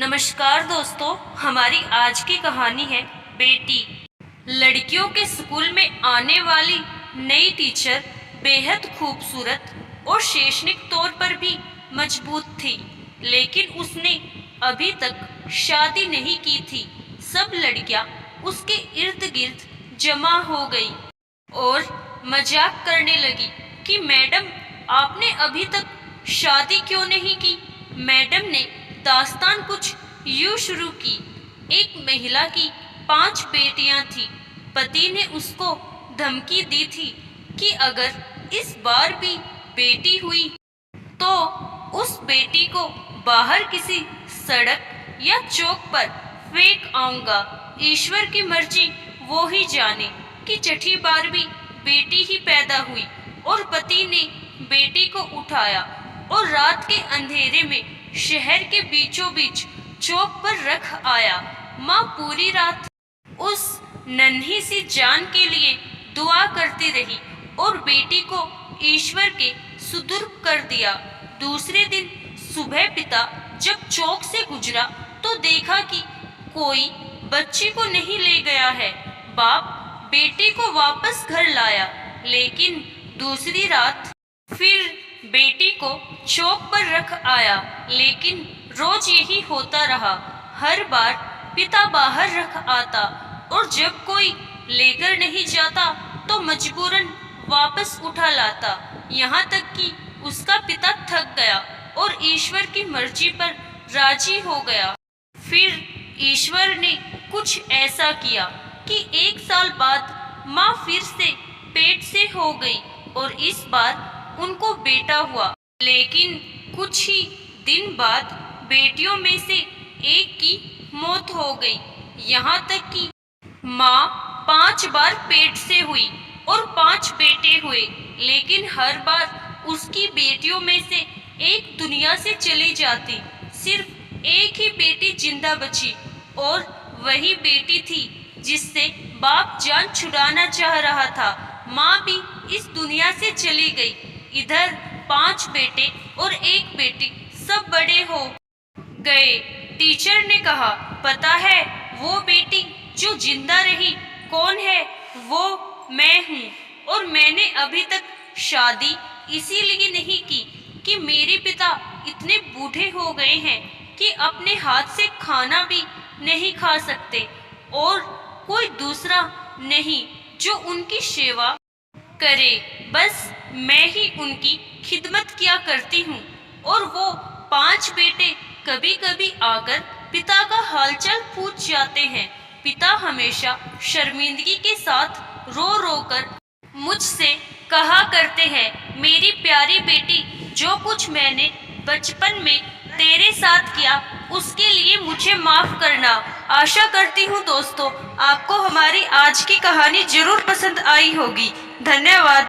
नमस्कार दोस्तों, हमारी आज की कहानी है बेटी। लड़कियों के स्कूल में आने वाली नई टीचर बेहद खूबसूरत और शैक्षणिक तौर पर भी मजबूत थी, लेकिन उसने अभी तक शादी नहीं की थी। सब लड़कियां उसके इर्द गिर्द जमा हो गई और मजाक करने लगी कि मैडम, आपने अभी तक शादी क्यों नहीं की। मैडम ने दास्तान कुछ यूं शुरू की। एक महिला की 5 बेटियां थी। पति ने उसको धमकी दी थी कि अगर इस बार भी बेटी हुई तो उस बेटी को बाहर किसी सड़क या चौक पर फेंक आऊंगा। ईश्वर की मर्जी, वो ही जाने कि छठी बार भी बेटी ही पैदा हुई और पति ने बेटी को उठाया और रात के अंधेरे में शहर के बीचों बीच चौक पर रख आया। माँ पूरी रात उस नन्ही सी जान के लिए दुआ करती रही और बेटी को ईश्वर के सुपुर्द कर दिया। दूसरे दिन सुबह पिता जब चौक से गुजरा तो देखा कि कोई बच्ची को नहीं ले गया है। बाप बेटी को वापस घर लाया, लेकिन दूसरी रात फिर बेटी को चौक पर रख आया, लेकिन रोज यही होता रहा। हर बार पिता बाहर रख आता और जब कोई लेकर नहीं जाता तो मजबूरन वापस उठा लाता। यहाँ तक कि उसका पिता थक गया और ईश्वर की मर्जी पर राजी हो गया। फिर ईश्वर ने कुछ ऐसा किया कि 1 साल बाद माँ फिर से पेट से हो गई और इस बार उनको बेटा हुआ। लेकिन कुछ ही दिन बाद बेटियों में से एक की मौत हो गई। यहाँ तक कि माँ 5 बार पेट से हुई और 5 बेटे हुए, लेकिन हर बार उसकी बेटियों में से एक दुनिया से चली जाती। सिर्फ एक ही बेटी जिंदा बची और वही बेटी थी जिससे बाप जान छुड़ाना चाह रहा था। माँ भी इस दुनिया से चली गई। इधर 5 बेटे और 1 बेटी सब बड़े हो गए। टीचर ने कहा, पता है वो बेटी जो जिंदा रही कौन है? वो मैं हूँ। और मैंने अभी तक शादी इसीलिए नहीं की कि मेरे पिता इतने बूढ़े हो गए हैं कि अपने हाथ से खाना भी नहीं खा सकते और कोई दूसरा नहीं जो उनकी सेवा करे। बस मैं ही उनकी खिदमत किया करती हूँ। और वो 5 बेटे कभी कभी आकर पिता का हालचाल पूछ जाते हैं। पिता हमेशा शर्मिंदगी के साथ रो रो कर मुझसे कहा करते हैं, मेरी प्यारी बेटी, जो कुछ मैंने बचपन में तेरे साथ किया उसके लिए मुझे माफ करना। आशा करती हूँ दोस्तों, आपको हमारी आज की कहानी जरूर पसंद आई होगी। धन्यवाद।